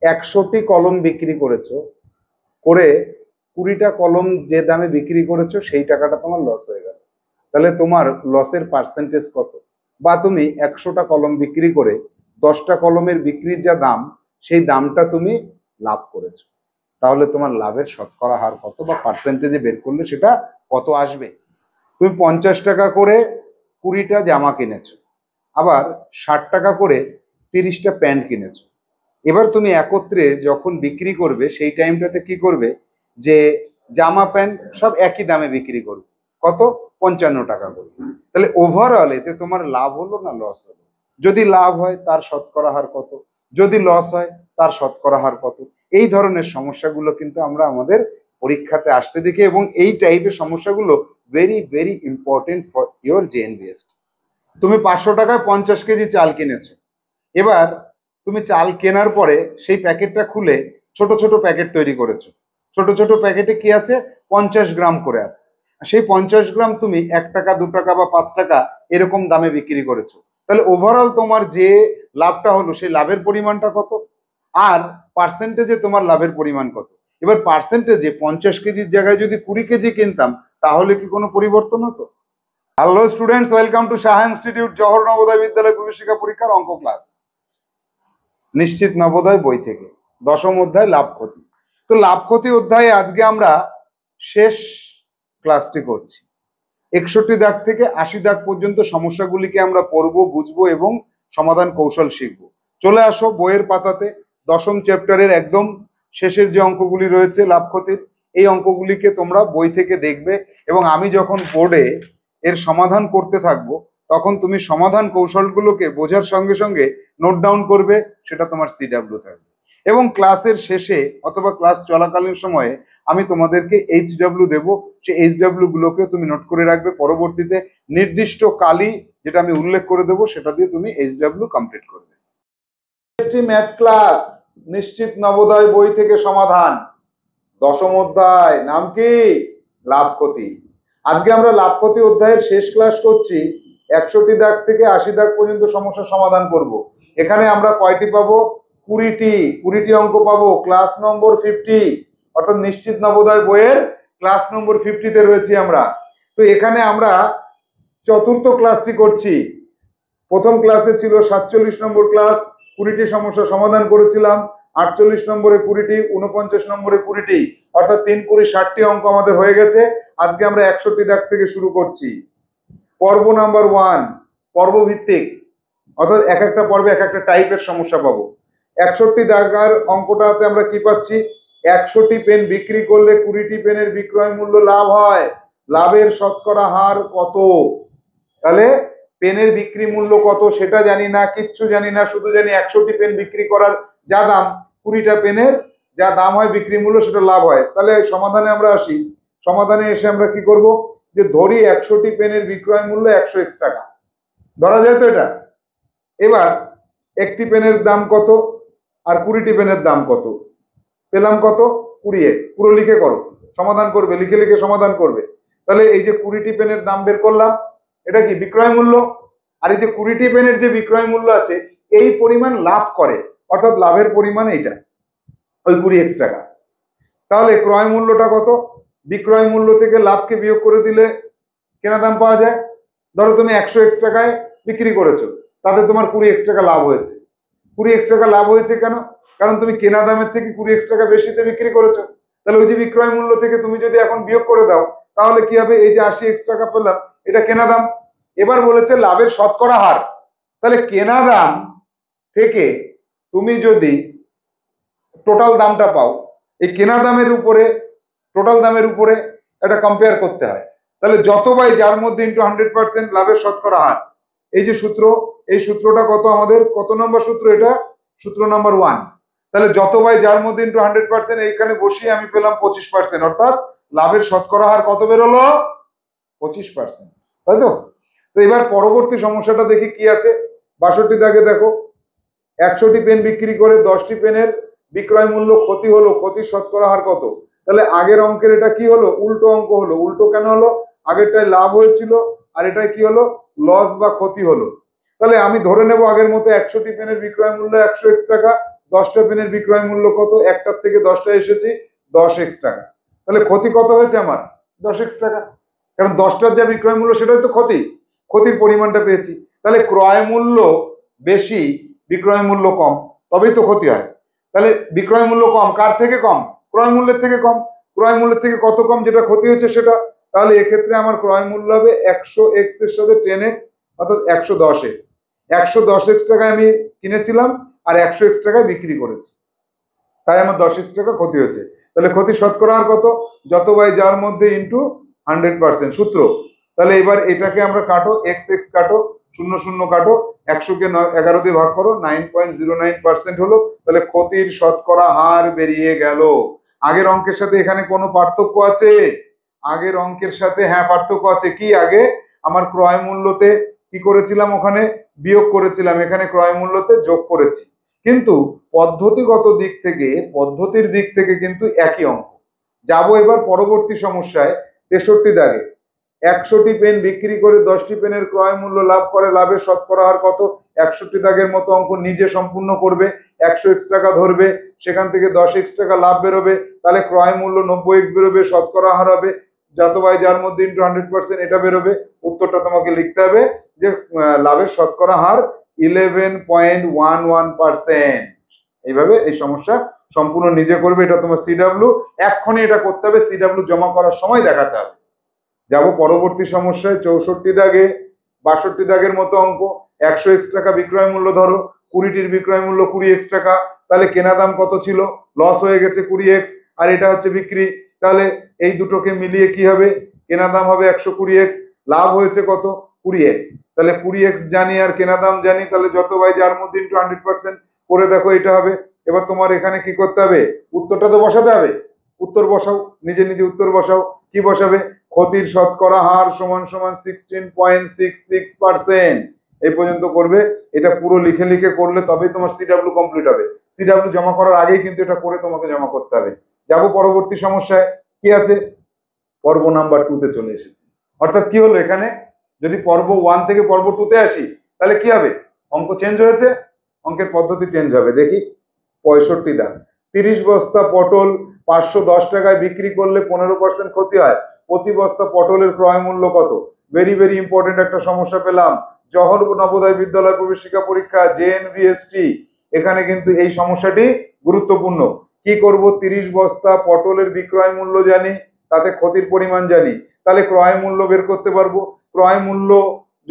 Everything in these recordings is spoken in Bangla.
100টি কলম বিক্রি করেছো, করে 20টা কলম যে দামে বিক্রি করেছো সেই টাকাটা তোমার লস হয়ে গেল, তাহলে তোমার লসের পার্সেন্টেজ কত? বা তুমি 100টা কলম বিক্রি করে 10টা কলমের বিক্রির যা দাম, সেই দামটা তুমি লাভ করেছো, তাহলে তোমার লাভের শতকরা হার কত বা পার্সেন্টেজে বের করলে সেটা কত আসবে? তুমি 50 টাকা করে 20টা জামা কিনেছো, আবার 60 টাকা করে 30টা প্যান্ট কিনেছো। এবার তুমি একত্রে যখন বিক্রি করবে সেই টাইমটাতে কি করবে, যে জামা প্যান্ট সব একই দামে বিক্রি করবে, কত? 55 টাকা করে। তাহলে ওভারঅল এতে তোমার লাভ হলো না লস হলো? যদি লাভ হয় তার শতকরা হার কত, যদি লস হয় তার শতকরা হার কত? এই ধরনের সমস্যাগুলো কিন্তু আমরা আমাদের পরীক্ষাতে আসতে দেখি, এবং এই টাইপের সমস্যাগুলো very very important for your JNVST. তুমি 500 টাকায় 50 কেজি চাল কিনেছো, এবার তুমি চাল কেনার পরে সেই প্যাকেটটা খুলে ছোট ছোট প্যাকেট তৈরি করেছো, ছোট ছোট প্যাকেটে কি আছে, 50 গ্রাম করে আছে। সেই 50 গ্রাম তুমি 1 টাকা 2 টাকা বা 5 টাকা এরকম দামে বিক্রি করেছো, তাহলে ওভারঅল তোমার যে লাভটা হলো সেই লাভের পরিমাণটা কত, আর পার্সেন্টেজে তোমার লাভের পরিমাণ কত? এবার পার্সেন্টেজে 50 কেজির জায়গায় যদি 20 কেজি কিনতাম তাহলে কি কোনো পরিবর্তন হতো? Hello students, welcome to Saha institute Jawahar Navodaya বিদ্যালয় প্রবেশিকা পরীক্ষার অঙ্ক ক্লাস, নিশ্চিত নবোদয় বই থেকে। 10ম অধ্যায় লাভ ক্ষতি। তো লাভ ক্ষতি অধ্যায়ে আজকে আমরা শেষ ক্লাসটি করছি। 61 দাগ থেকে 80 দাগ পর্যন্ত সমস্যাগুলিকে আমরা পড়বো, বুঝবো এবং সমাধান কৌশল শিখবো। চলে আসো বইয়ের পাতাতে, 10ম চ্যাপ্টারের একদম শেষের যে অঙ্কগুলি রয়েছে লাভ ক্ষতির, এই অঙ্কগুলিকে তোমরা বই থেকে দেখবে, এবং আমি যখন বোর্ডে এর সমাধান করতে থাকবো তখন তুমি সমাধান কৌশলগুলোকে বোঝার সঙ্গে সঙ্গে নোট ডাউন করবে, সেটা তোমার সিডাব্লিউ থাকবে। এবং ক্লাসের শেষে অথবা ক্লাস চলাকালীন সময়ে আমি তোমাদেরকে এইচডাব্লিউ দেবো, সেই এইচডাব্লিউ গুলোকে তুমি নোট করে রাখবে, পরবর্তীতে নির্দিষ্ট কালি যেটা আমি উল্লেখ করে দেবো সেটা দিয়ে তুমি এইচডাব্লিউ কমপ্লিট করবে। ম্যাথ ক্লাস, নিশ্চিত নবোদয় বই থেকে সমাধান, 10ম অধ্যায়, নাম কি? লাভ ক্ষতি। আজকে আমরা লাভ ক্ষতি অধ্যায়ের শেষ ক্লাস করছি। 61 দাগ থেকে 80 দাগ পর্যন্ত সমস্যা সমাধান করব। এখানে আমরা কয়টি পাবো? 20টি অঙ্ক পাবো, ক্লাস নম্বর 50, অর্থাৎ নিশ্চিত নবোদয় বইয়ের ক্লাস নম্বর 50-তে রয়েছি আমরা। তো এখানে আমরা চতুর্থ ক্লাসটি করছি। প্রথম ক্লাসে ছিল 47 নম্বর ক্লাস, 20টি সমস্যা সমাধান করেছিলাম, 48 নম্বরে 20টি, 49 নম্বরে 20টি, অর্থাৎ 3 20 60টি অঙ্ক আমাদের হয়ে গেছে। আজকে আমরা 61 দাগ থেকে শুরু করছি। পর্ব নাম্বার 1, পর্ব ভিত্তিক, অর্থাৎ এক একটা পর্বে এক একটা টাইপের সমস্যা পাবো। 61 দাগার অঙ্কটাতে আমরা কি পাচ্ছি? 100টি পেন বিক্রি করলে 20টি পেনের বিক্রয় মূল্য লাভ হয়, লাভের শতকরা হার কত? তাহলে পেনের বিক্রি মূল্য কত সেটা জানি না, কিচ্ছু জানি না, শুধু জানি 100টি পেন বিক্রি করার যা দাম, 20টা পেনের যা দাম হয় বিক্রি মূল্য সেটা লাভ হয়। তাহলে সমাধানে আমরা আসি। সমাধানে এসে আমরা কি করব, যে ধরি 100টি পেনের বিক্রয় মূল্য 100x টাকা, ধরা যায় তো এটা। এবার একটি পেনের দাম কত আর 20টি পেনের দাম কত? পেলাম কত? 20x। পুরো লিখে করো, সমাধান করবে, লিখে লিখে সমাধান করবে। তাহলে এই যে 20টি পেনের দাম বের করলাম, এটা কি বিক্রয় মূল্য, আর এই যে 20টি পেনের যে বিক্রয় মূল্য আছে এই পরিমাণ লাভ করে, অর্থাৎ লাভের পরিমাণ এইটা, ওই 20x টাকা। তাহলে ক্রয় মূল্যটা কত? বিক্রয় মূল্য থেকে লাভকে বিয়োগ করে দিলে কেনা দাম পাওয়া যায়। ধরো তুমি 100x টাকায় বিক্রি করেছো, তাতে তোমার 20x টাকা লাভ হয়েছে। 20x টাকা লাভ হয়েছে কেন? কারণ তুমি কেনা দামের থেকে 20x টাকা বেশিতে বিক্রি করেছো। তাহলে ওই যে বিক্রয় মূল্য থেকে তুমি যদি এখন বিয়োগ করে দাও তাহলে কি হবে? এই যে 80x টাকা পেলাম এটা কেনা দাম। এবার বলেছে লাভের শতকরা হার। তাহলে কেনা দাম থেকে তুমি যদি টোটাল দামটা পাও, এই কেনা দামের উপরে টোটাল দামের উপরে এটা কম্পেয়ার করতে হয়। তাহলে যত বাই যার মধ্যে ইন্টু 100% লাভের শতকরা হার, এই যে সূত্র, এই সূত্রটা কত আমাদের, কত নম্বর সূত্র এটা? সূত্র নাম্বার 1। তাহলে যত বাই যার মধ্যে ইন্টু 100%, এইখানে বসিয়ে আমি পেলাম 25%, অর্থাৎ লাভের শতকরা হার কত বেরোলো? 25%, তাই তো? তো এবার পরবর্তী সমস্যাটা দেখি কি আছে। 62 দাগে দেখো, 100টি পেন বিক্রি করে 10টি পেনের বিক্রয় মূল্য ক্ষতি হলো, ক্ষতির শতকরা হার কত? তাহলে আগের অঙ্কের এটা কি হলো? উল্টো অঙ্ক হলো। উল্টো কেন হলো? আগেরটায় লাভ হয়েছিল আর এটাই কি হলো? লস বা ক্ষতি হলো। তাহলে আমি ধরে নেব আগের মতো 100টি পেনের বিক্রয় মূল্য 100x টাকা, 10টা পেনের বিক্রয় মূল্য কত, একটার থেকে 10টা এসেছি 10x টাকা, তাহলে ক্ষতি কত হয়েছে আমার 10x টাকা, কারণ 10টার যা বিক্রয় মূল্য সেটাই তো ক্ষতি, ক্ষতির পরিমাণটা পেয়েছি। তাহলে ক্রয় মূল্য বেশি বিক্রয় মূল্য কম, তবেই তো ক্ষতি হয়। তাহলে বিক্রয় মূল্য কম, কার থেকে কম, ক্রয় মূল্যের থেকে কম, ক্রয় মূল্যের থেকে কত কম, যেটা ক্ষতি হচ্ছে সেটা। তাহলে এক্ষেত্রে আমার ক্রয় মূল্য হবে 100x এর সাথে 10x, অর্থাৎ 110x। 110x টাকায় আমি কিনেছিলাম আর 100x টাকায় বিক্রি করেছি, তাই আমার 10x টাকা ক্ষতি হয়েছে। তাহলে ক্ষতি শতকরা আর কত, যত বাই যার মধ্যে ইন্টু 100% সূত্র। তাহলে এবার এটাকে আমরা কাটো, এক্স এক্স কাটো, শূন্য শূন্য কাটো, 100কে 11 দিয়ে ভাগ করো, 9.09% হলো। তাহলে ক্ষতির শতকরা হার বেরিয়ে গেল। আগের অঙ্কের সাথে এখানে কোনো পার্থক্য আছে? আগের অঙ্কের সাথে হ্যাঁ পার্থক্য আছে। কি, আগে আমার ক্রয় মূল্যতে কি করেছিলাম, ওখানে বিয়োগ করেছিলাম, এখানে ক্রয় মূল্যতে যোগ করেছি, কিন্তু পদ্ধতিগত দিক থেকে, পদ্ধতির দিক থেকে কিন্তু একই অঙ্ক। যাবো এবার পরবর্তী সমস্যায়, 63 দাগে। 100টি পেন বিক্রি করে 10টি পেনের ক্রয় মূল্য লাভ করে, লাভের শতকরা হার কত? 61 দাগের মতো অঙ্ক নিজে সম্পূর্ণ করবে, 100x টাকা ধরবে, সেখান থেকে 10x টাকা লাভ বেরোবে, তাহলে ক্রয় মূল্য 90x বেরোবে, শতকরা হার হবে যত বাই যার মধ্যে ইন্টু 100%, এটা বেরোবে। উত্তরটা তোমাকে লিখতে হবে যে লাভের শতকরা হার 11.11%। এইভাবে এই সমস্যা সম্পূর্ণ নিজে করবে, এটা তোমার সিডাব্লিউ, এক্ষুনি এটা করতে হবে, সিডাব্লিউ জমা করার সময় দেখাতে হবে। যাব পরবর্তী সমস্যায়, 64 দাগে। 62 দাগের মতো অঙ্ক, 100x টাকা বিক্রয় মূল্য ধরো, 20টির বিক্রয় মূল্য 20x টাকা, তাহলে কেনা দাম কত ছিল, লস হয়ে গেছে 20x, আর এটা হচ্ছে বিক্রি, তাহলে এই দুটোকে মিলিয়ে কি হবে, কেনা দাম হবে 120x, লাভ হয়েছে কত 20x, তাহলে 20x জানি আর কেনা দাম জানি, তাহলে যত বাই যার মধ্যে ইন্টু 100% করে দেখো এটা হবে। এবার তোমার এখানে কি করতে হবে, উত্তরটা তো বসাতে হবে, উত্তর বসাও, নিজে নিজে উত্তর বসাও। কি বসাবে, ক্ষতির শতকরা হার সমান সমান 16.66%। এই পর্যন্ত করবে, এটা পুরো লিখে লিখে করলে তবেই তোমার সিডাব্লিউ কমপ্লিট হবে। সিডাব্লিউ জমা করার আগেই কিন্তু এটা করে তোমাকে জমা করতে হবে। যাব পরবর্তী সমস্যায়, কি আছে, পর্ব নাম্বার 2 তে চলে এসেছি। অর্থাৎ কি হলো, এখানে যদি পর্ব 1 থেকে পর্ব 2 তে আসি, তাহলে কি হবে, অঙ্ক চেঞ্জ হয়েছে, অঙ্কের পদ্ধতি চেঞ্জ হবে। দেখি 65 দাগ। 30 বস্তা পটল 510 টাকায় বিক্রি করলে 15% ক্ষতি হয়, প্রতি বস্তা পটলের ক্রয় মূল্য কত? ভেরি ভেরি ইম্পর্টেন্ট একটা সমস্যা পেলাম, জহর নবোদয় বিদ্যালয় প্রবেশিকা পরীক্ষা জেএনভিএসটি, এখানে কিন্তু এই সমস্যাটি গুরুত্বপূর্ণ। কি করব, 30 বস্তা পটলের বিক্রয় মূল্য জানি, তাতে ক্ষতির পরিমাণ জানি, তাহলে ক্রয় মূল্য বের করতে পারবো। ক্রয় মূল্য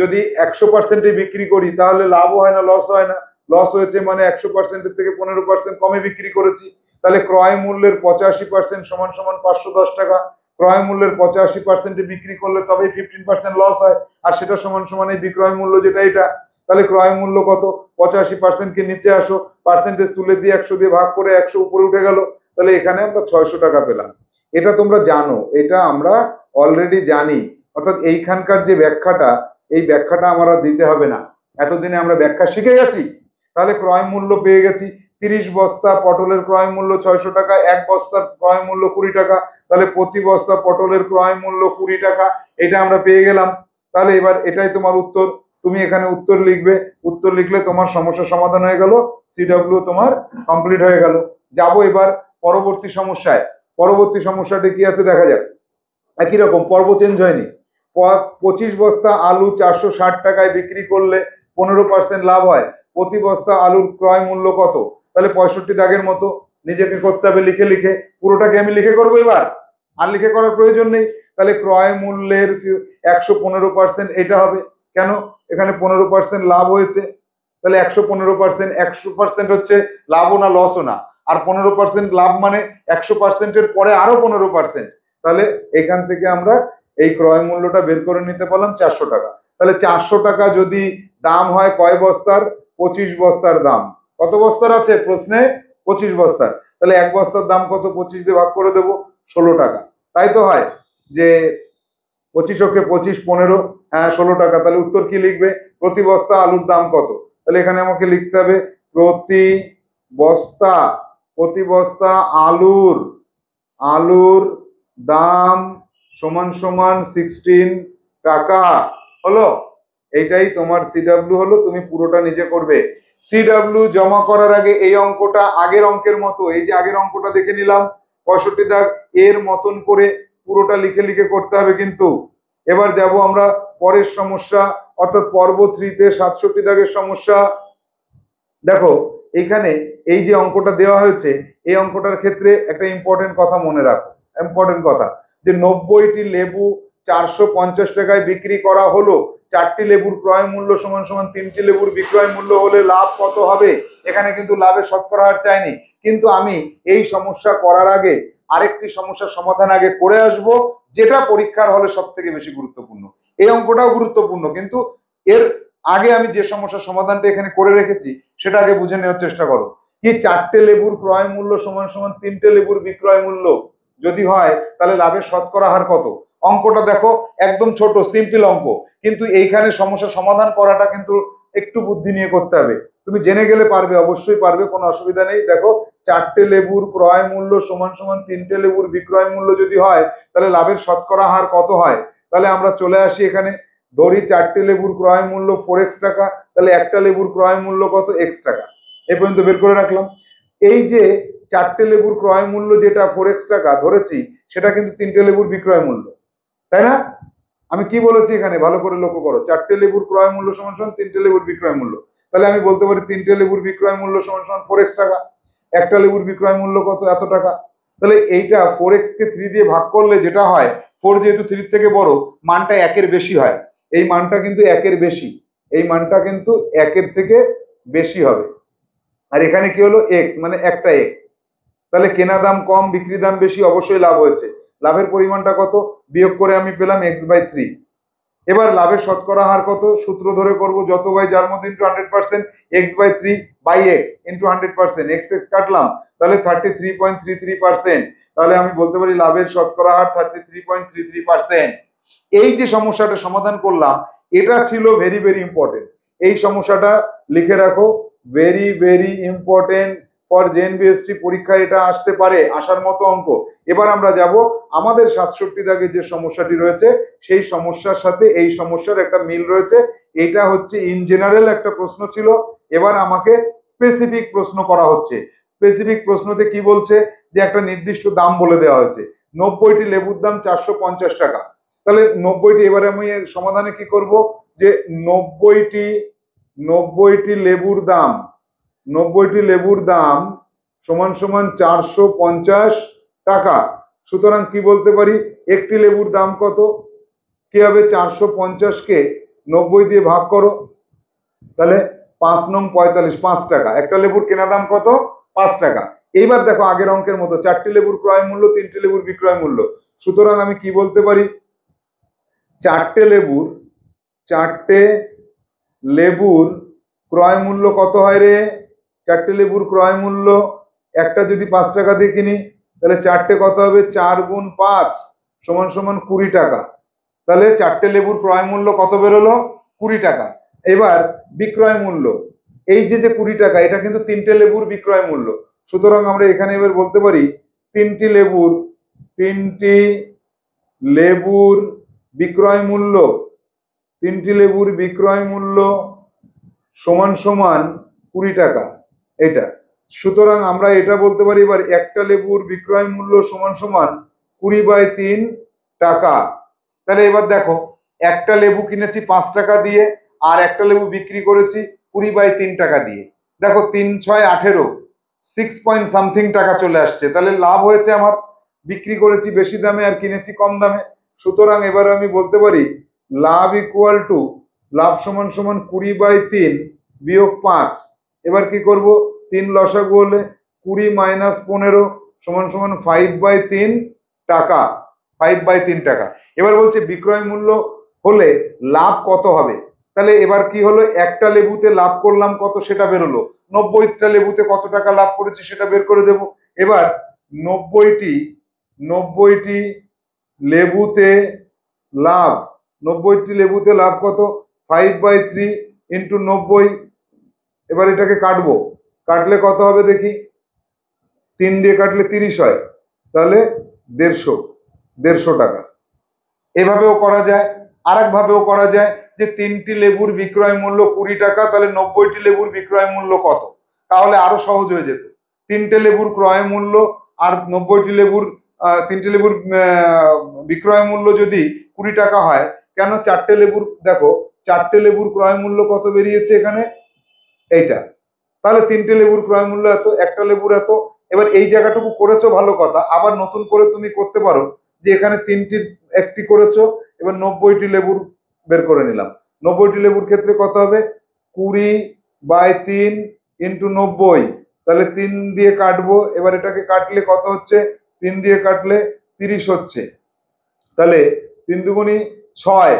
যদি 100% বিক্রি করি তাহলে লাভও হয় না, লস হয় না, লস হয়েছে মানে 100% থেকে 15% কমে বিক্রি করেছি, তাহলে ক্রয় মূল্যের 85% সমান সমান 510 টাকা। ক্রয় মূল্যের 85% বিক্রি করলে তবেই 15% লস হয়, আর সেটা সমান সমান এই বিক্রয় মূল্য যেটা এটা। তাহলে ক্রয় মূল্য কত, 85% কে নিচে আসো, পার্সেন্টেজ তুলে দিয়ে 100 দিয়ে ভাগ করে 100 উপরে উঠে গেল, তাহলে এখানে আমরা 600 টাকা পেলাম। এটা তোমরা জানো, এটা আমরা অলরেডি জানি, অর্থাৎ এইখানকার যে ব্যাখ্যাটা, এই ব্যাখ্যাটা আমরা দিতে হবে না, এতদিনে আমরা ব্যাখ্যা শিখে গেছি। তাহলে ক্রয় মূল্য পেয়ে গেছি, 30 বস্তা পটলের ক্রয় মূল্য 600 টাকা, এক বস্তার ক্রয় মূল্য 20 টাকা, তাহলে প্রতি বস্তা পটলের ক্রয় মূল্য 20 টাকা, এটা আমরা পেয়ে গেলাম। তাহলে এবার এটাই তোমার উত্তর, তুমি এখানে উত্তর লিখবে, উত্তর লিখলে তোমার সমস্যা সমাধান হয়ে গেল, সিডব্লিউ তোমার কমপ্লিট হয়ে গেল। যাবো এবার পরবর্তী সমস্যায়, পরবর্তী সমস্যাটি কি আছে দেখা যাক। একই রকম, পর্ব চেঞ্জ হয়নি। 25 বস্তা আলু 460 টাকায় বিক্রি করলে 15% লাভ হয়, প্রতি বস্তা আলুর ক্রয় মূল্য কত? তাহলে 65 দাগের মতো নিজেকে করতে হবে লিখে লিখে, পুরোটাকে আমি লিখে করবো এবার, আর লিখে করার প্রয়োজন নেই। তাহলে ক্রয় মূল্যের 115% এটা হবে, কেন, এখানে 15% লাভ হয়েছে, তাহলে 115%, 100% হচ্ছে লাভও না লসও না, আর 15% লাভ মানে 100%-এর পরে আরো 15%, তাহলে এখান থেকে আমরা এই ক্রয় মূল্যটা বের করে নিতে পারলাম 400 টাকা। তাহলে 400 টাকা যদি দাম হয় কয় বস্তার, 25 বস্তার দাম, কত বস্তার আছে প্রশ্নে, 25 বস্তার, তাহলে এক বস্তার দাম কত, 25 দিয়ে ভাগ করে দেবো, 16 টাকা, তাই তো হয় যে 25 25 15, হ্যাঁ 16 টাকা। তাহলে উত্তর কি লিখবে, প্রতি বস্তা আলুর দাম কত, তাহলে এখানে আমাকে লিখতে হবে প্রতি বস্তা, প্রতি বস্তা আলুর, আলুর দাম সমান সমান 16 টাকা, হলো, এইটাই তোমার সিডব্লিউ হলো। তুমি পুরোটা নিজে করবে, সিডব্লিউ জমা করার আগে এই অঙ্কটা আগের অঙ্কের মতো, এই যে আগের অঙ্কটা দেখে নিলাম 65 দাগ, এর মতন করে পুরোটা লিখে লিখে করতে হবে কিন্তু। এবার যাব আমরা পরের সমস্যা, অর্থাৎ পর্ব 3 তে 67 দাগের সমস্যা। দেখো এখানে এই যে অঙ্কটা দেওয়া হয়েছে, এই অঙ্কটার ক্ষেত্রে একটা ইম্পর্টেন্ট কথা মনে রাখো, ইম্পর্টেন্ট কথা, যে 90টি লেবু 450 টাকায় বিক্রি করা হলো, 4টি লেবুর ক্রয় মূল্য সমান সমান 3টি লেবুর বিক্রয় মূল্য হলে লাভ কত হবে। এখানে কিন্তু লাভের শতকরা হার চাইনি, কিন্তু আমি এই সমস্যা করার আগে আরেকটি সমস্যার সমাধান আগে করে আসব, যেটা পরীক্ষার হলে সব থেকে বেশি গুরুত্বপূর্ণ। এই অঙ্কটাও গুরুত্বপূর্ণ, কিন্তু এর আগে আমি যে সমস্যার সমাধানটা এখানে করে রেখেছি সেটা আগে বুঝে নেওয়ার চেষ্টা করো। কি 4টে লেবুর ক্রয় মূল্য সমান সমান 3টে লেবুর বিক্রয় মূল্য যদি হয়, তাহলে লাভের শতকরা হার কত। অঙ্কটা দেখো একদম ছোট সিম্পল অঙ্ক, কিন্তু এইখানে সমস্যা সমাধান করাটা কিন্তু একটু বুদ্ধি নিয়ে করতে হবে। তুমি জেনে গেলে পারবে, অবশ্যই পারবে, কোনো অসুবিধা নেই। দেখো 4টে লেবুর ক্রয় মূল্য সমান সমান 3টে লেবুর বিক্রয় মূল্য যদি হয়, তাহলে লাভের শতকরা হার কত হয়। তাহলে আমরা চলে আসি এখানে, ধরি 4টে লেবুর ক্রয় মূল্য 4x টাকা, তাহলে একটা লেবুর ক্রয় মূল্য কত, x টাকা। এই পর্যন্ত বের করে রাখলাম। এই যে 4টে লেবুর ক্রয় মূল্য যেটা 4x টাকা ধরেছি, সেটা কিন্তু 3টে লেবুর বিক্রয় মূল্য, তাই না? আমি কি বলেছি এখানে ভালো করে লক্ষ্য করো, 4টে লেবুর ক্রয় মূল্য সমান সমান 3টে লেবুর বিক্রয় মূল্য। তাহলে আমি বলতে পারি 3টে লেবুর বিক্রয় মূল্য সমান সমান 4x টাকা, একটা লেবুর বিক্রয় মূল্য কত, এত টাকা। তাহলে এইটা 4x কে 3 দিয়ে ভাগ করলে যেটা হয়, 4 যেহেতু 3 থেকে বড়, মানটা 1-এর বেশি হয়। এই মানটা কিন্তু 1-এর বেশি, এই মানটা কিন্তু 1-এর থেকে বেশি হবে। আর এখানে কি হলো, x মানে একটা x। তাহলে কেনা দাম কম বিক্রি দাম বেশি, অবশ্যই লাভ হয়েছে। লাভের পরিমাণটা কত, বিয়োগ করে আমি পেলাম x/3। এবার লাভের শতকরা হার কত, সূত্র ধরে করব, যত বাই যার মধ্যে into 100%, x/3 by x into 100%, x কাটলাম, তাহলে 33.33%। তাহলে আমি বলতে পারি লাভের শতকরা হার 33.33%। এই যে সমস্যাটা সমাধান করলাম, এটা ছিল ভেরি ভেরি ইম্পর্টেন্ট। এই সমস্যাটা লিখে রাখো, very very important for JNBST পরীক্ষায় এটা আসতে পারে, আসার মতো অঙ্ক। এবার আমরা যাব আমাদের 67 দাগে যে সমস্যাটি রয়েছে, সেই সমস্যার সাথে এই সমস্যার একটা মিল রয়েছে। এটা হচ্ছে ইন জেনারেল একটা প্রশ্ন ছিল, এবার আমাকে স্পেসিফিক প্রশ্ন করা হচ্ছে। স্পেসিফিক প্রশ্নতে কি বলছে, যে একটা নির্দিষ্ট দাম বলে দেওয়া হয়েছে, 90টি লেবুর দাম 450 টাকা। তাহলে 90টি, এবারে আমি এর সমাধানে কি করব, যে 90টি লেবুর দাম, 90টি লেবুর দাম সমান সমান 450 টাকা। সুতরাং কি বলতে পারি, একটি লেবুর দাম কত, কি হবে, 450-কে 90 দিয়ে ভাগ করো, তাহলে 5 নং 45, 5 টাকা। একটা লেবুর কেনা দাম কত, 5 টাকা। এইবার দেখো আগের অঙ্কের মতো 4টে লেবুর ক্রয় মূল্য, 3টে লেবুর বিক্রয় মূল্য। সুতরাং আমি কি বলতে পারি, 4টে লেবুর ক্রয় মূল্য কত হয় রে, 4টে লেবুর ক্রয় মূল্য, একটা যদি 5 টাকা দিয়ে কিনি, তাহলে 4টে কত হবে, 4 গুণ 5 সমান সমান 20 টাকা। তাহলে 4টে লেবুর ক্রয় মূল্য কত বেরোলো, 20 টাকা। এবার বিক্রয় মূল্য, এই যে 20 টাকা, এটা কিন্তু 3টে লেবুর বিক্রয় মূল্য। সুতরাং আমরা এখানে এবার বলতে পারি 3টি লেবুর বিক্রয় মূল্য, 3টি লেবুর বিক্রয় মূল্য সমান সমান 20 টাকা, এটা। সুতরাং আমরা এটা বলতে পারি এবার একটা লেবুর বিক্রয় মূল্য সমান সমান 20/3 টাকা। তাহলে এবার দেখো, একটা লেবু কিনেছি 5 টাকা দিয়ে, আর একটা লেবু বিক্রি করেছি 20/3 টাকা দিয়ে। দেখো 3 6 18, 6 পয়েন্ট সামথিং টাকা চলে আসছে। তাহলে লাভ হয়েছে আমার, বিক্রি করেছি বেশি দামে আর কিনেছি কম দামে। সুতরাং এবার আমি বলতে পারি লাভ ইকুয়াল টু, লাভ সমান সমান 20/3 বিয়োগ 5। এবার কি করব, 3 লসাগু হলে 20 মাইনাস 15 সমান সমান 5/3 টাকা, 5/3 টাকা। এবার বলছে বিক্রয় মূল্য হলে লাভ কত হবে। তাহলে এবার কি হলো, একটা লেবুতে লাভ করলাম কত সেটা বেরোলো, 90টা লেবুতে কত টাকা লাভ করেছি সেটা বের করে দেব। এবার 90টি লেবুতে লাভ, 90টি লেবুতে লাভ কত, 5/3 ইন্টু 90। এবার এটাকে কাটবো, কাটলে কত হবে দেখি, 3 দিয়ে কাটলে 30 হয়, তাহলে 150 টাকা। এভাবেও করা যায়। আরেক ভাবেও করা যায় যে 3টি লেবুর বিক্রয় মূল্য 20 টাকা, তাহলে 90টি লেবুর বিক্রয় মূল্য কত, তাহলে আরো সহজ হয়ে যেত। 3টে লেবুর ক্রয় মূল্য আর 90টি লেবুর 3টে লেবুর বিক্রয় মূল্য যদি 20 টাকা হয়, কেন 4টে লেবুর, দেখো 4টে লেবুর ক্রয় মূল্য কত বেরিয়েছে এখানে, এইটা, তাহলে 3টে লেবুর ক্রয় মূল্য এত, একটা লেবুর এত। এবার এই জায়গাটুকু করেছো ভালো কথা, আবার নতুন করে তুমি করতে পারো যে এখানে 3টির একটি করেছো, এবার 90টি লেবুর বের করে নিলাম। 90টি লেবুর ক্ষেত্রে কত হবে, 20/3 ইন্টু 90, তাহলে 3 দিয়ে কাটবো, এবার এটাকে কাটলে কত হচ্ছে, 3 দিয়ে কাটলে 30 হচ্ছে, তাহলে 3 দুগুণি 6,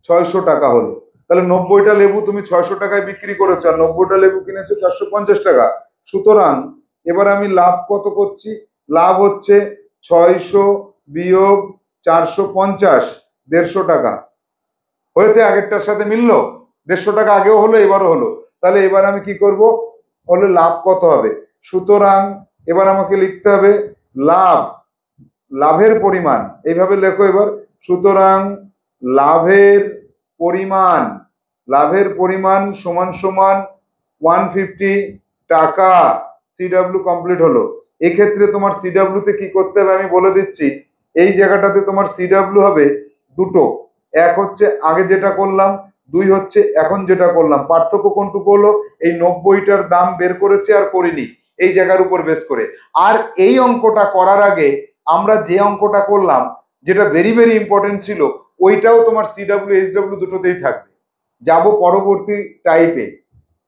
600 টাকা হলো। তাহলে 90টা লেবু তুমি 600 টাকায় বিক্রি করেছো, আর 90টা লেবু কিনেছো 450 টাকা। সুতরাং এবার আমি লাভ কত করছি, লাভ হচ্ছে 600 বিয়োগ 450, 150 টাকা হয়েছে। আগেরটার সাথে মিললো, 150 টাকা আগেও হলো এবারও হলো। তাহলে এবার আমি কি করব, হলে লাভ কত হবে। সুতরাং এবার আমাকে লিখতে হবে লাভ, লাভের পরিমাণ, এইভাবে লেখো এবার। সুতরাং লাভের পরিমাণ, লাভের পরিমাণ সমান সমান 150 টাকা। সিডব্লিউ কমপ্লিট হলো। এক্ষেত্রে তোমার সিডব্লিউ তে কি করতে হবে আমি বলে দিচ্ছি। এই জায়গাটাতে তোমার সিডব্লিউ হবে দুটো, এক হচ্ছে আগে যেটা করলাম, দুই হচ্ছে এখন যেটা করলাম। পার্থক্য কোনটুকু হলো, এই 90টার দাম বের করেছে আর করিনি, এই জায়গার উপর বেস করে। আর এই অঙ্কটা করার আগে আমরা যে অঙ্কটা করলাম, যেটা ভেরি ভেরি ইম্পর্টেন্ট ছিল, ওইটাও তোমার সিডব্লিউ এইচডব্লিউ দুটোতেই থাকবে। যাব পরবর্তী টাইপে,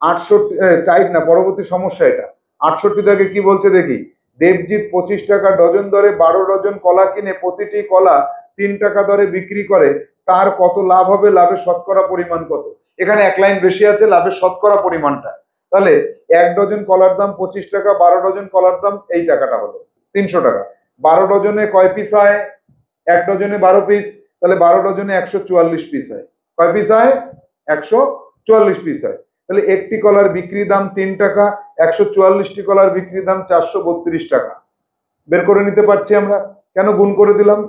68 টাইপ না, পরবর্তী সমস্যা এটা। 68 থেকে কি বলছে দেখি। দেবজিৎ 25 টাকা ডজন দরে 12 ডজন কলা কিনে প্রতিটি কলা 3 টাকা দরে বিক্রি করে, তার কত লাভ হবে, লাভের শতকরা পরিমাণ কত। এখানে এক লাইন বেশি আছে, লাভের শতকরা পরিমাণটা। তাহলে 1 ডজন কলার দাম 25 টাকা, 12 ডজন কলার দাম এই টাকাটা হলো 300 টাকা। 12 ডজনে কয় পিস হয়, 1 ডজনে 12 পিস, তাহলে 12 ডজনে 144 পিস হয়। কয় পিস হয়, 144 পিস হয়। তাহলে একটি কলার বিক্রি দাম 3 টাকা, 144টি কলার বিক্রি দাম 432 টাকা। বের করে নিতে পারছি আমরা, কেন গুণ করে দিলাম।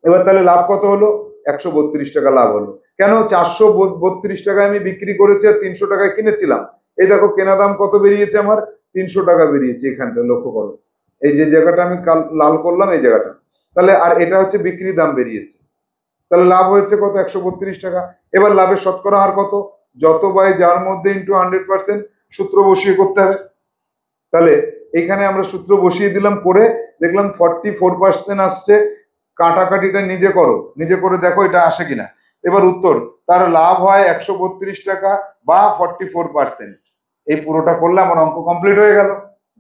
এবার তাহলে লাভ কত হলো, 132 টাকা লাভ হলো। কেন, 432 টাকায় আমি বিক্রি করেছি আর 300 টাকায় কিনেছিলাম। এই দেখো কেনা দাম কত বেরিয়েছে আমার, 300 টাকা বেরিয়েছে। এখানটা লক্ষ্য করো, এই যে জায়গাটা আমি লাল করলাম, এই জায়গাটা। তাহলে আর এটা হচ্ছে বিক্রি দাম বেরিয়েছে, তাহলে লাভ হয়েছে কত, 132 টাকা। এবার লাভের শতকরা হার কত, যত বাই যার মধ্যে ইন্টু 100%, সূত্র বসিয়ে করতে হবে। তাহলে এখানে আমরা সূত্র বসিয়ে দিলাম, করে দেখলাম 44% আসছে। কাটাকাটিটা নিজে করো, নিজে করে দেখো এটা আসে কিনা। এবার উত্তর, তার লাভ হয় 132 টাকা বা 44%। এই পুরোটা করলে আমার অঙ্ক কমপ্লিট হয়ে গেল।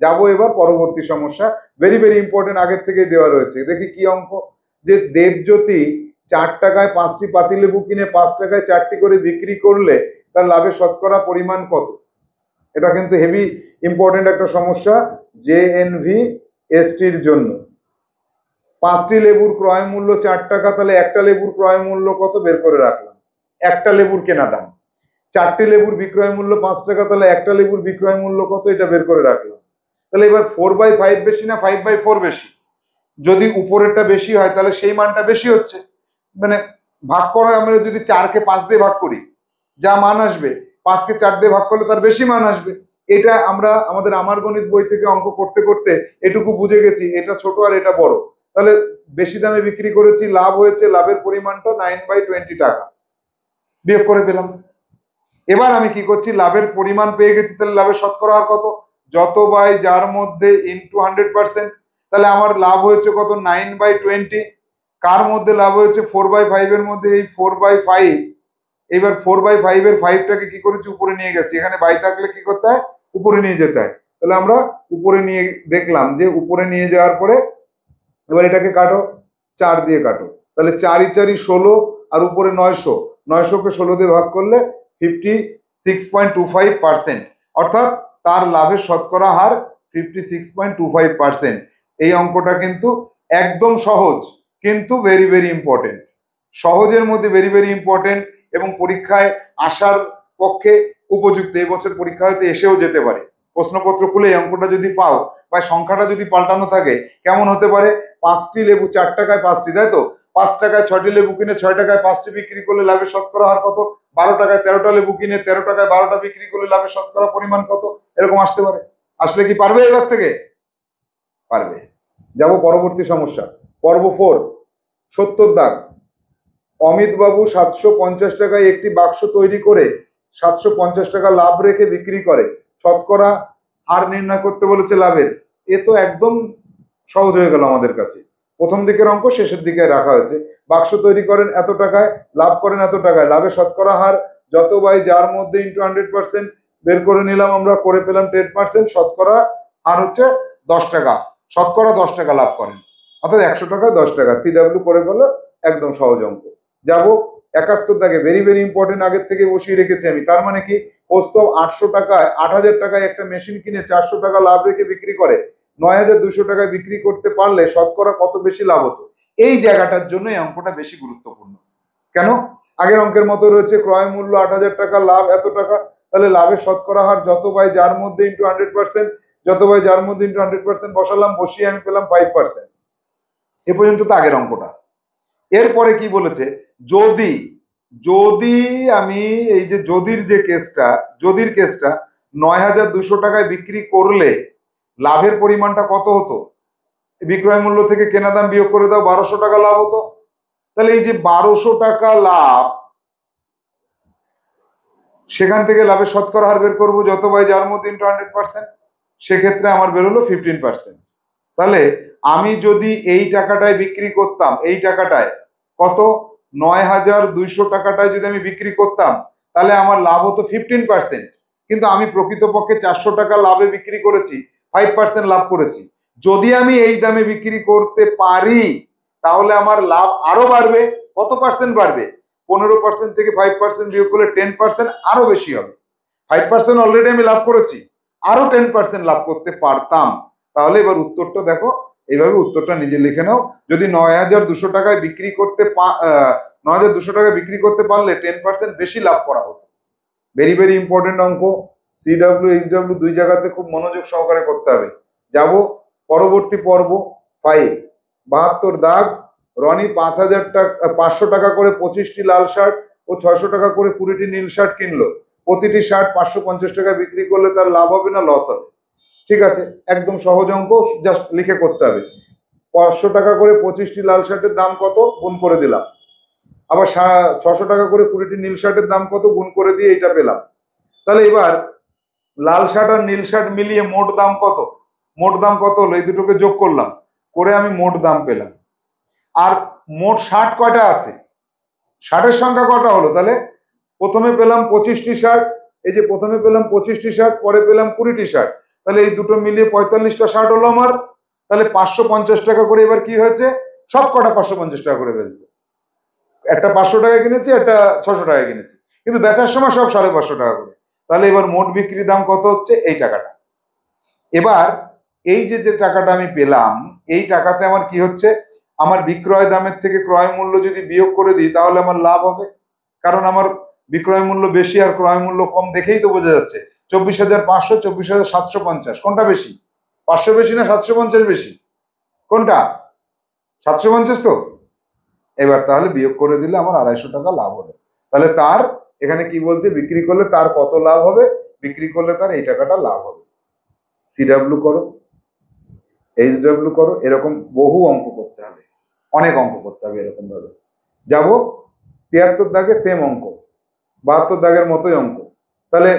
যাবো এবার পরবর্তী সমস্যা, ভেরি ভেরি ইম্পর্টেন্ট, আগের থেকে দেওয়া রয়েছে। দেখি কি অঙ্ক, যে দেবজ্যোতি 4 টাকায় 5টি পাতিলেবু কিনে 5 টাকায় 4টি করে বিক্রি করলে তার লাভের শতকরা পরিমাণ কত। এটা কিন্তু হেভি ইম্পর্টেন্ট একটা সমস্যা জেএনভি এসটির জন্য। 5টি লেবুর ক্রয় মূল্য 4 টাকা, তাহলে একটা লেবুর ক্রয় মূল্য কত বের করে রাখলাম, একটা লেবুর কেনা দাম। 4টি লেবুর বিক্রয় মূল্য 5 টাকা, তাহলে একটা লেবুর বিক্রয় মূল্য কত এটা বের করে রাখলাম। তাহলে এবার 4/5 বেশি না 5/4 বেশি, যদি উপরেরটা বেশি হয় তাহলে সেই মানটা বেশি হচ্ছে। মানে ভাগ করা, আমরা যদি 4কে 5 দিয়ে ভাগ করি যা মান আসবে, 5কে 4 দিয়ে ভাগ করলে তার বেশি মান আসবে। এটা আমরা আমাদের আমার গণিত বই থেকে অঙ্ক করতে করতে এটুকু বুঝে গেছি, এটা ছোট আর এটা বড়। তাহলে বেশি দামে বিক্রি করেছি, লাভ হয়েছে, লাভের পরিমাণটা 9/20 টাকা, বিয়োগ করে পেলাম। এবার আমি কি করছি, লাভের পরিমাণ পেয়ে গেছি, তাহলে লাভের শতকরা হার কত, যত বাই যার মধ্যে ইন্টু 100%। তাহলে আমার লাভ হয়েছে কত, 9/20। কার মধ্যে লাভ হয়েছে, 4/5 এর মধ্যে, এই 4/5। এবার 4/5 এর 5টাকে কি করেছি, উপরে নিয়ে গেছি। এখানে বাই থাকলে কি করতে হয়, উপরে নিয়ে যেতে হয়। তাহলে আমরা উপরে নিয়ে দেখলাম যে উপরে নিয়ে যাওয়ার পরে এবার এটাকে কাটো, 4 দিয়ে কাটো। তাহলে 4 × 4 = 16, আর উপরে 900, 900কে 16 দিয়ে ভাগ করলে 56.25%। অর্থাৎ তার লাভের শতকরা হার 56.25%। এই অঙ্কটা কিন্তু একদম সহজ, কিন্তু ভেরি ভেরি ইম্পর্টেন্ট। সহজের মধ্যে ভেরি ভেরি ইম্পর্টেন্ট, এবং পরীক্ষায় আসার পক্ষে উপযুক্ত। এই বছর পরীক্ষা হয়তো এসেও যেতে পারে। প্রশ্নপত্র খুলে এই অঙ্কটা যদি পাও, বা সংখ্যাটা যদি পাল্টানো থাকে, কেমন হতে পারে, 5টি লেবু 4 টাকায় 5টি, তাই তো, 5 টাকায় 6টি লেবু কিনে 6 টাকায় 5টি বিক্রি করলে লাভের শতকরা হার কত? 12 টাকায় 13টা লেবু কিনে 13 টাকায় 12টা বিক্রি করলে লাভের শতকরা পরিমাণ কত? এরকম আসতে পারে। আসলে কি পারবে এবার থেকে? পারবে। যাব পরবর্তী সমস্যা, পর্ব 4, 70 দাগ। অমিত বাবু 750 টাকায় একটি বাক্স তৈরি করে 750 টাকা লাভ রেখে বিক্রি করে, শতকরা হার নির্ণয় করতে বলেছে লাভের। এ তো একদম সহজ হয়ে গেল আমাদের কাছে। প্রথম দিকের অঙ্ক শেষের দিকে রাখা হয়েছে। বাক্স তৈরি করেন এত টাকায়, লাভ করেন এত টাকায়, লাভের শতকরা হার যত বাই যার মধ্যে ইন্টু 100% বের করে নিলাম, আমরা করে পেলাম 10%। শতকরা হার হচ্ছে 10 টাকা, শতকরা 10 টাকা লাভ করেন, অর্থাৎ 100 টাকায় 10 টাকা। সিডাব্লিউ করে গেল, একদম সহজ অঙ্ক। যাব 71 দাগে, ভেরি ভেরি ইম্পর্টেন্ট, আগের থেকে বসিয়ে রেখেছি আমি। তার মানে কি, প্রস্তাব 800 টাকায় 8000 টাকায় একটা মেশিন কিনে 400 টাকা লাভ রেখে বিক্রি করে 9200 টাকায় বিক্রি করতে পারলে শতকরা কত বেশি লাভ হতো? এই জায়গাটার জন্য এই অঙ্কটা বেশি গুরুত্বপূর্ণ। কেন? আগের অঙ্কের মতো রয়েছে ক্রয় মূল্য 8000 টাকা, লাভ এত টাকা, তাহলে লাভের শতকরা হার যত বাই যার মধ্যে ইন্টু 100%, যত বাই যার মধ্যে ইন্টু 100% বসালাম, বসিয়ে আমি পেলাম 5%। এ পর্যন্ত তো আগের অঙ্কটা। এরপরে কি বলেছে, যদি যদি আমি এই যে যদির যে কেসটা, যদির কেসটা 9200 টাকায় বিক্রি করলে লাভের পরিমাণটা কত হতো? বিক্রয় মূল্য থেকে কেনা দাম বিয়োগ করে দাও, 1200 টাকা লাভ হতো। তাহলে এই যে 1200 টাকা লাভ, সেখান থেকে লাভের শতকরা হার বের করবো যত বাই যার মধ্যে ইন্টু 100%, সেক্ষেত্রে আমার বেরোলো 15%। তাহলে আমি যদি এই টাকাটায় বিক্রি করতাম, এই টাকাটায় কত, 9200 টাকাটায় যদি আমি বিক্রি করতাম, তাহলে আমার লাভ হতো 15%। কিন্তু আমি প্রকৃতপক্ষে 400 টাকা লাভে বিক্রি করেছি, 5% লাভ করেছি। যদি আমি এই দামে বিক্রি করতে পারি, তাহলে আমার লাভ আরো বাড়বে। কত পার্সেন্ট বাড়বে? 15% থেকে 5% বিয়োগ করলে 10%, আরো বেশি হবে। 5% অলরেডি আমি লাভ করেছি, আরো 10% লাভ করতে পারতাম। তাহলে এবার উত্তরটা দেখো, এইভাবে উত্তরটা নিজে লিখে নাও। যদি 9200 টাকায় বিক্রি করতে 9200 টাকায় বিক্রি করতে পারলে 10% বেশি লাভ করা হতো। ভেরি ভেরি ইম্পর্টেন্ট অঙ্ক। সিডব্লিউ এইচডব্লিউ দুই জায়গাতে খুব মনোযোগ সহকারে করতে হবে। যাব পরবর্তী পর্ব 5, 72 দাগ। রনি 500 টাকা করে 25টি লাল শার্ট ও 600 টাকা করে 20টি নীল শার্ট কিনলো। প্রতিটি শার্ট 550 টাকা বিক্রি করলে তার লাভ হবে না লস হবে? ঠিক আছে, একদম সহজ অঙ্ক, জাস্ট লিখে করতে হবে। 500 টাকা করে 25টি লাল শার্টের দাম কত, গুণ করে দিলাম। আবার 600 টাকা করে 20টি নীল শার্টের দাম কত, গুণ করে দিয়ে এটা পেলাম। তাহলে এবার লাল শার্ট আর নীল শার্ট মিলিয়ে মোট দাম কত, মোট দাম কত হলো, এই দুটোকে যোগ করলাম, করে আমি মোট দাম পেলাম। আর মোট শার্ট কয়টা আছে, শার্টের সংখ্যা কটা হলো? তাহলে প্রথমে পেলাম 25টি শার্ট, এই যে প্রথমে পেলাম 25টি শার্ট, পরে পেলাম 20টি শার্ট, তাহলে এই দুটো মিলিয়ে 45টা শার্ট হলো আমার। তাহলে 550 টাকা করে এবার কি হয়েছে, সব কটা 550 টাকা করে বেচবো। একটা 500 টাকায় কিনেছি, একটা 600 টাকায় কিনেছি, কিন্তু বেচার সময় সব 550 টাকা করে। তাহলে এবার মোট বিক্রি দাম কত হচ্ছে, এই টাকাটা। এবার এই যে যে টাকাটা আমি পেলাম, এই টাকাতে আমার কি হচ্ছে, আমার বিক্রয় দামের থেকে ক্রয় মূল্য যদি বিয়োগ করে দিই, তাহলে আমার লাভ হবে। কারণ আমার বিক্রয় মূল্য বেশি আর ক্রয় মূল্য কম, দেখেই তো বোঝা যাচ্ছে। 24,500, 24,750, কোনটা বেশি? 500 বেশি না 750 বেশি? কোনটা? 750 তো। এবার তাহলে বিয়োগ করে দিলে আমার 250 টাকা লাভ হলো। তাহলে তার এখানে কি বলছে, বিক্রি করলে তার কত লাভ হবে, বিক্রি করলে তার এই টাকাটা লাভ হবে। সিডব্লিউ করো, এইচডব্লিউ করো, এরকম বহু অঙ্ক করতে হবে, অনেক অঙ্ক করতে হবে এরকম ভাবে। যাব 73 দাগে, সেম অঙ্ক, 72 দাগের মতোই অঙ্ক। তাহলে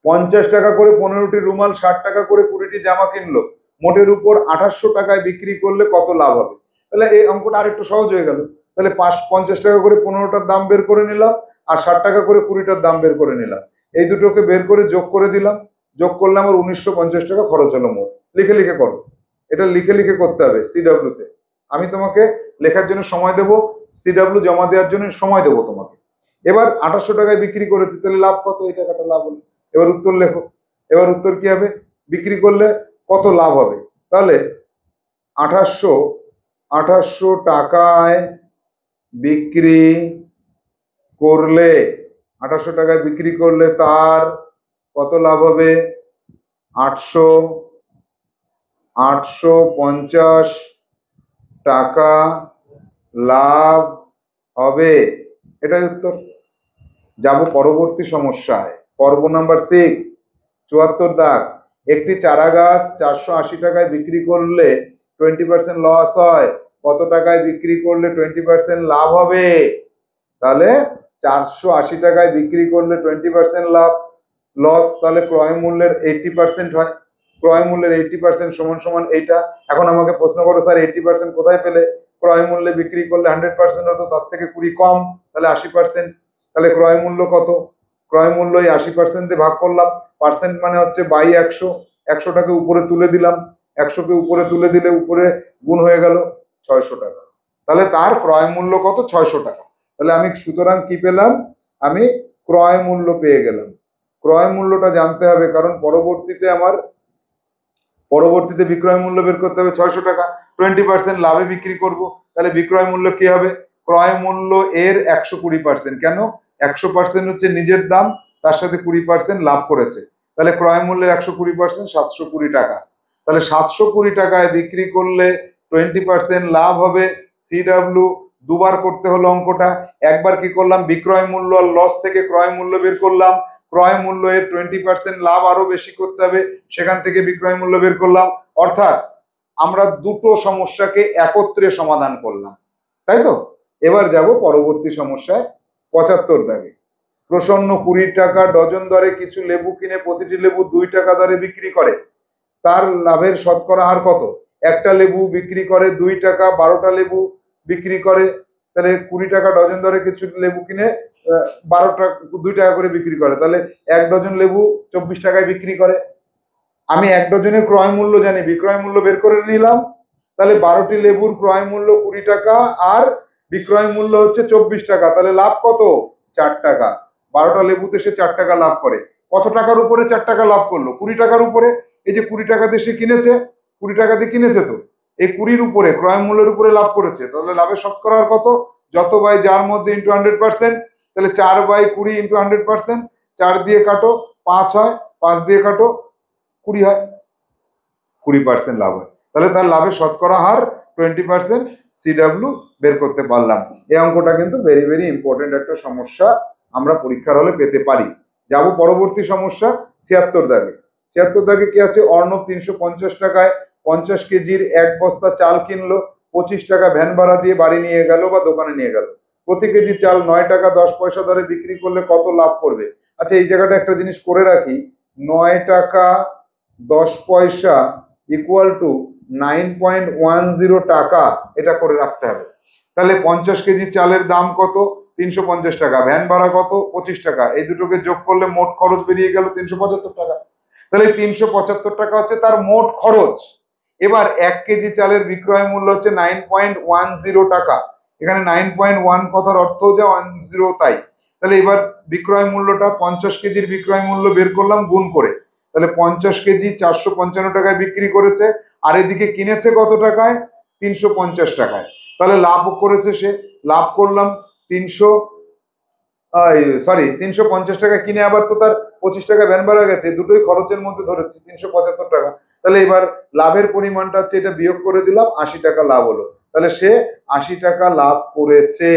50 টাকা করে 15টি রুমাল, 60 টাকা করে 20টি জামা কিনলো, মোটের উপর 2800 টাকায় বিক্রি করলে কত লাভ হবে? তাহলে এই অঙ্কটা আরেকটু সহজ হয়ে গেল। তাহলে 50 টাকা করে 15টার দাম বের করে নিলাম, আর 60 টাকা করে 20টার দাম বের করে নিলাম, এই দুটোকে বের করে যোগ করে দিলাম, যোগ করলে আমার 1950 টাকা খরচ হলো মোট। লিখে লিখে করো, এটা লিখে লিখে করতে হবে সিডব্লিউ তে। আমি তোমাকে লেখার জন্য সময় দেবো, সিডব্লিউ জমা দেওয়ার জন্য সময় দেবো তোমাকে। এবার 2800 টাকায় বিক্রি করেছি, তাহলে লাভ কত, এই টাকাটা লাভ হলো। এবার উত্তর লেখো। এবার উত্তর কি হবে, বিক্রি করলে কত লাভ হবে? তাহলে 2800 টাকায় বিক্রি করলে, 2800 টাকায় বিক্রি করলে তার কত লাভ হবে? 850 টাকা লাভ হবে? এটাই উত্তর। যাব পরবর্তী সমস্যায়, পর্ব নাম্বার 6, 74 দাগ। একটি চারা গাছ 480 টাকায় বিক্রি করলে 20% লস হয়, কত টাকায় বিক্রি করলে 20% লাভ হবে? তাহলে 480 টাকায় বিক্রি করলে 20% লাভ, লস তাহলে ক্রয় মূল্যের 80% হয়। ক্রয় মূল্যের 80% সমান সমান এইটা। এখন আমাকে প্রশ্ন করো স্যার 80% কোথায় পেলে? ক্রয় মূল্যে বিক্রি করলে 100% হতো, তার থেকে 20 কম, তাহলে 80%। তাহলে ক্রয় মূল্য কত? ক্রয় মূল্য এই 80% দিয়ে ভাগ করলাম, পার্সেন্ট মানে হচ্ছে বাই 100, 100টাকে উপরে তুলে দিলাম, 100কে উপরে তুলে দিলে উপরে গুণ হয়ে গেল 600 টাকা। তাহলে তার ক্রয় মূল্য কত? 600 টাকা। তাহলে আমি সুতরাং কি পেলাম? আমি ক্রয় মূল্য পেয়ে গেলাম। ক্রয় মূল্যটা জানতে হবে, কারণ পরবর্তীতে বিক্রয় মূল্য বের করতে হবে 600 টাকা, 20% লাভে বিক্রি করব, তাহলে বিক্রয় মূল্য কি হবে? ক্রয় মূল্য এর 120%। কেন? 100% হচ্ছে নিজের দাম, তার সাথে 20% লাভ করেছে, তাহলে ক্রয় মূল্যের 120% 720 টাকা। তাহলে 720 টাকায় বিক্রি করলে 20% লাভ হবে। সিডব্লিউ দুবার করতে হলো অঙ্কটা। একবার কি করলাম? বিক্রয় মূল্য আর লস থেকে ক্রয় মূল্য বের করলাম, ক্রয় মূল্য এর 20% লাভ আরো বেশি করতে হবে, সেখান থেকে বিক্রয় মূল্য বের করলাম। অর্থাৎ আমরা দুটো সমস্যাকে একত্রে সমাধান করলাম, তাই তো? এবার যাব পরবর্তী সমস্যায়, 75 দাগে। প্রসন্ন 20 টাকা ডজন দরে কিছু লেবু কিনে প্রতিটি লেবু 2 টাকা দরে বিক্রি করে, তার লাভের শতকরা হার কত? একটা লেবু বিক্রি করে 2 টাকা, 12টা লেবু বিক্রি করে, তাহলে 20 টাকা ডজন দরে কিছু লেবু কিনে 12টা 2 টাকা করে বিক্রি করে, তাহলে 1 ডজন লেবু 24 টাকায় বিক্রি করে। আমি 1 ডজনের ক্রয় মূল্য জানি, বিক্রয় মূল্য বের করে নিলাম। তাহলে 12টি লেবুর ক্রয় মূল্য 20 টাকা আর বিক্রয় মূল্য হচ্ছে 24 টাকা, তাহলে লাভ কত? 4 টাকা। 12টা লেবুতে সে 4 টাকা লাভ করে। কত টাকার উপরে 4 টাকা লাভ করলো? 20 টাকার উপরে। এই যে 20 টাকা দিয়ে সে কিনেছে, 20 টাকা দিয়ে কিনেছে, তো এই 20-র উপরে ক্রয় মূল্যের উপরে লাভ করেছে, তাহলে লাভের শতকরা হার কত? যত বাই যার মধ্যে ইন্টু 100%, তাহলে 4/20 ইন্টু 100%, 4 দিয়ে কাটো 5 হয়, 5 দিয়ে কাটো 20 হয়, 20% লাভ হয়, তাহলে তার লাভের শতকরা হার 20%। সিডব্লিউ বের করতে পারলাম। এই অঙ্কটা কিন্তু ভেরি ভেরি ইম্পর্টেন্ট একটা সমস্যা, আমরা পরীক্ষার হলে পেতে পারি। যাব পরবর্তী সমস্যা, 76 দাগে। 76 দাগে কি আছে? অর্ণব 350 টাকায় 50 কেজির 1 বস্তা চাল কিনলো, 25 টাকা ভ্যান ভাড়া দিয়ে বাড়ি নিয়ে গেল বা দোকানে নিয়ে গেল। প্রতি কেজি চাল 9 টাকা 10 পয়সা দরে বিক্রি করলে কত লাভ করবে? আচ্ছা, এই জায়গাটা একটা জিনিস করে রাখি, 9 টাকা 10 পয়সা ইকুয়াল টু 9.10 টাকা, এটা করে রাখতে হবে। তাহলে 50 কেজি চালের দাম কত? 350 টাকা, ভ্যান ভাড়া কত? 25 টাকা, এই দুটোকে যোগ করলে মোট খরচ বেরিয়ে গেল 375 টাকা। তাহলে 375 টাকা হচ্ছে তার মোট খরচ। এবার 1 কেজি চালের বিক্রয় মূল্য হচ্ছে 9.10 টাকা, এখানে 9.1 কথার অর্থ যে 10 তাই। তাহলে এবার বিক্রয় মূল্যটা 50 কেজির বিক্রয় মূল্য বের করলাম গুণ করে, তাহলে 50 কেজি 455 টাকায় বিক্রি করেছে, আর এদিকে কিনেছে কত টাকায়? 350 টাকায়। তাহলে লাভ করেছে সে, লাভ করলাম 350 টাকা কিনে, আবার তো তার 25 টাকা ভ্যান ভাড়া গেছে, দুটোই খরচের মধ্যে ধরেছি 375 টাকা। তাহলে এবার লাভের পরিমাণটা হচ্ছে, এটা বিয়োগ করে দিলাম, 80 টাকা লাভ হলো। তাহলে সে 80 টাকা লাভ করেছে,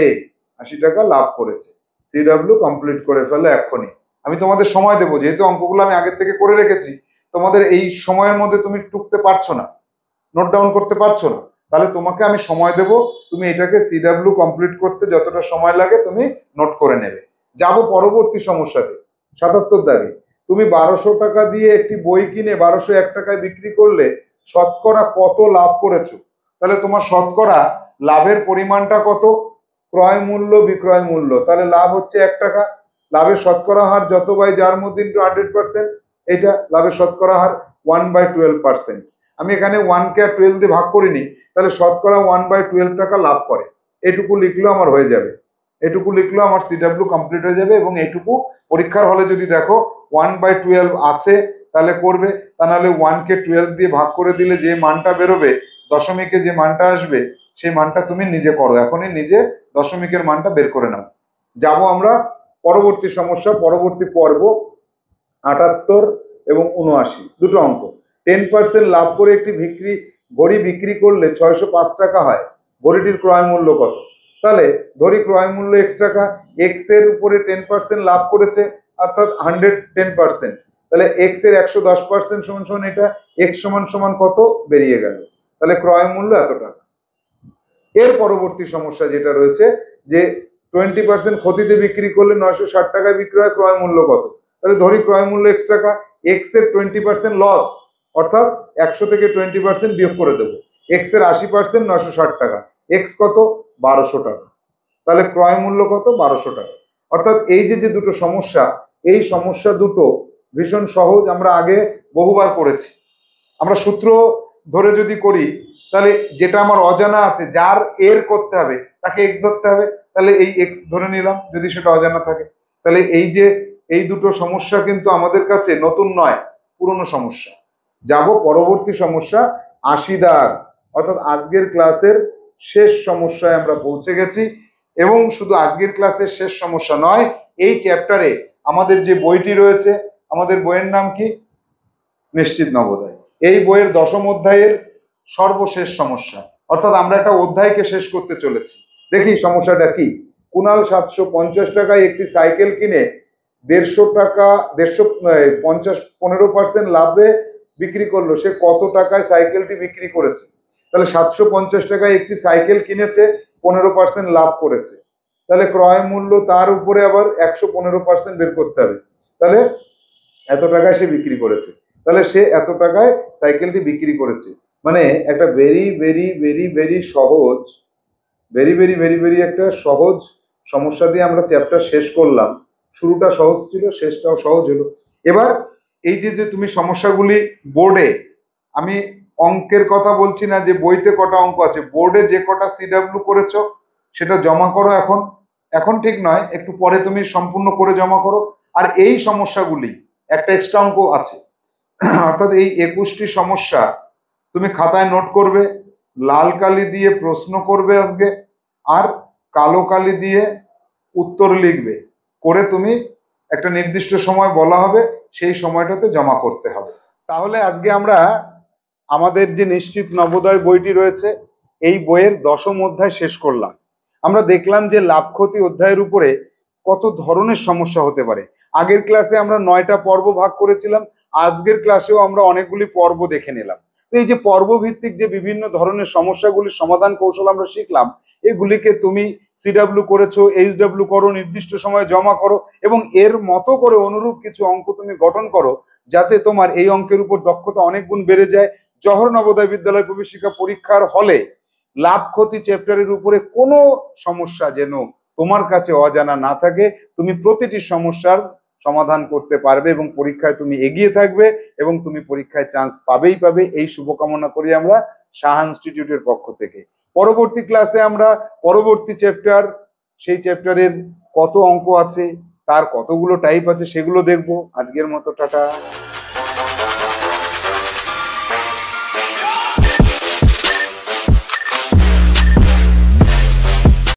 80 টাকা লাভ করেছে। সিডব্লিউ কমপ্লিট করে ফেলে এক্ষুনি। আমি তোমাদের সময় দেবো, যেহেতু অঙ্কগুলো আমি আগের থেকে করে রেখেছি, তোমাদের এই সময়ের মধ্যে তুমি টুকতে পারছো না, নোট ডাউন করতে পারছো না, তাহলে তোমাকে আমি সময় দেব, তুমি এটাকে সিডব্লিউ কমপ্লিট করতে যতটা সময় লাগে তুমি নোট করে নেবে। যাব পরবর্তী সমস্যাতে, 77 দাগে। তুমি 1200 টাকা দিয়ে একটি বই কিনে 1201 টাকায় বিক্রি করলে শতকরা কত লাভ করেছো? তাহলে তোমার শতকরা লাভের পরিমাণটা কত? ক্রয় মূল্য বিক্রয় মূল্য, তাহলে লাভ হচ্ছে 1 টাকা, লাভের শতকরা হার যত বাই যার মধ্যে ইন্টু 100%, এটা লাভের শতকরা হার 1/12%। আমি এখানে 1 কে 12 দিয়ে ভাগ করিনি, তাহলে শতকরা 1/12 টাকা লাভ করে, এটুকু লিখলেও আমার হয়ে যাবে, এটুকু লিখলেও আমার সিডব্লিউ কমপ্লিট হয়ে যাবে। এবং এটুকু পরীক্ষার হলে যদি দেখো 1/12 আছে তাহলে করবে, তা নাহলে 1 কে 12 দিয়ে ভাগ করে দিলে যে মানটা বেরোবে, দশমিকে যে মানটা আসবে, সেই মানটা তুমি নিজে করো, এখনই নিজে দশমিকের মানটা বের করে নাও। যাব আমরা পরবর্তী সমস্যা, পরবর্তী পর্ব 78 এবং 79, দুটো অঙ্ক। 10% লাভ করে একটি ঘড়ি বিক্রি করলে 605 টাকা হয়, ঘড়িটির ক্রয় মূল্য কত? তাহলে ধরি ক্রয় মূল্য x টাকা, x এর উপরে 10% লাভ করেছে, অর্থাৎ 110%। তাহলে x এর 110% সমান সমান এটা, x সমান সমান কত বেরিয়ে গেল। তাহলে ক্রয় মূল্য এত টাকা। এর পরবর্তী সমস্যা যেটা রয়েছে যে 20% ক্ষতিতে বিক্রি করলে 960 টাকায় বিক্রি হয়, ক্রয় মূল্য কত? তাহলে ধরি ক্রয় মূল্য x টাকা, x এর 20% লস, অর্থাৎ 100 থেকে 20% বিয়োগ করে দেবো, x এর 80% 960 টাকা, x কত? 1200 টাকা। তাহলে ক্রয় মূল্য কত? 1200 টাকা। অর্থাৎ এই যে যে দুটো সমস্যা, এই সমস্যা দুটো ভীষণ সহজ, আমরা আগে বহুবার করেছি। আমরা সূত্র ধরে যদি করি, তাহলে যেটা আমার অজানা আছে, যার এর করতে হবে তাকে এক্স ধরতে হবে, তাহলে এই এক্স ধরে নিলাম যদি সেটা অজানা থাকে। তাহলে এই যে এই দুটো সমস্যা কিন্তু আমাদের কাছে নতুন নয়, পুরনো সমস্যা। যাব পরবর্তী সমস্যা 80 দাগ, অর্থাৎ আজকের ক্লাসের শেষ সমস্যায় আমরা পৌঁছে গেছি। এবং শুধু আজকের ক্লাসের শেষ সমস্যা নয়, এই চ্যাপ্টারে আমাদের যে বইটি রয়েছে, আমাদের বইয়ের নাম কি? নিশ্চিত নবোদয়। এই বইয়ের 10ম অধ্যায়ের সর্বশেষ সমস্যা, অর্থাৎ আমরা একটা অধ্যায়কে শেষ করতে চলেছি। দেখি সমস্যাটা কি। কুণাল 750 টাকায় একটি সাইকেল কিনে 150 টাকা 15% লাভে বিক্রি করলো। সে কত টাকায় সাইকেলটি বিক্রি করেছে? তাহলে 750 টাকায় একটি সাইকেল কিনেছে, 15% লাভ করেছে। তাহলে ক্রয় মূল্য তার উপরে আবার 115% বের করতে হবে। তাহলে এত টাকায় সে বিক্রি করেছে, তাহলে সে এত টাকায় সাইকেলটি বিক্রি করেছে। মানে একটা ভেরি ভেরি ভেরি ভেরি সহজ, ভেরি ভেরি ভেরি ভেরি একটা সহজ সমস্যা দিয়ে আমরা চ্যাপ্টার শেষ করলাম। শুরুটা সহজ ছিল, শেষটাও সহজ হলো। এবার এই যে যে তুমি সমস্যাগুলি বোর্ডে, আমি অঙ্কের কথা বলছি না যে বইতে কটা অঙ্ক আছে, বোর্ডে যে কটা সিডাব্লিউ করেছো সেটা জমা করো। এখন এখন ঠিক নয়, একটু পরে তুমি সম্পূর্ণ করে জমা করো। আর এই সমস্যাগুলি একটা এক্সট্রা অঙ্ক আছে, অর্থাৎ এই 21টি সমস্যা তুমি খাতায় নোট করবে, লাল কালি দিয়ে প্রশ্ন করবে আজকে, আর কালো কালি দিয়ে উত্তর লিখবে, করে তুমি একটা নির্দিষ্ট সময় বলা হবে, সেই সময়টাতে জমা করতে হবে। তাহলে আজকে আমরা আমাদের যে নিশ্চিত নবোদয় বইটি রয়েছে, এই বইয়ের 10ম অধ্যায় শেষ করলাম। আমরা দেখলাম যে লাভ ক্ষতি অধ্যায়ের উপরে কত ধরনের সমস্যা হতে পারে। আগের ক্লাসে আমরা 9টা পর্ব ভাগ করেছিলাম, আজকের ক্লাসেও আমরা অনেকগুলি পর্ব দেখে নিলাম। তো এই যে পর্ব ভিত্তিক যে বিভিন্ন ধরনের সমস্যাগুলির সমাধান কৌশল আমরা শিখলাম, এগুলিকে তুমি সিডাব্লিউ করেছো, এইচডাব্লিউ করো, নির্দিষ্ট সময়ে জমা করো, এবং এর মতো করে অনুরূপ কিছু অঙ্ক তুমি গঠন করো, যাতে তোমার এই অঙ্কের উপর দক্ষতা অনেক গুণ বেড়ে যায়। জওহর নবোদয় বিদ্যালয় প্রবেশিকা পরীক্ষার হলে লাভ ক্ষতি চ্যাপ্টারের উপরে কোনো সমস্যা যেন তোমার কাছে অজানা না থাকে, তুমি প্রতিটি সমস্যার সমাধান করতে পারবে এবং পরীক্ষায় তুমি এগিয়ে থাকবে এবং তুমি পরীক্ষায় চান্স পাবেই পাবে। এই শুভকামনা করি আমরা সাহা ইনস্টিটিউটের পক্ষ থেকে। পরবর্তী ক্লাসে আমরা পরবর্তী চ্যাপ্টার, সেই চ্যাপ্টারের কত অঙ্ক আছে, তার কতগুলো টাইপ আছে, সেগুলো দেখবো। আজকের মতো টাটা।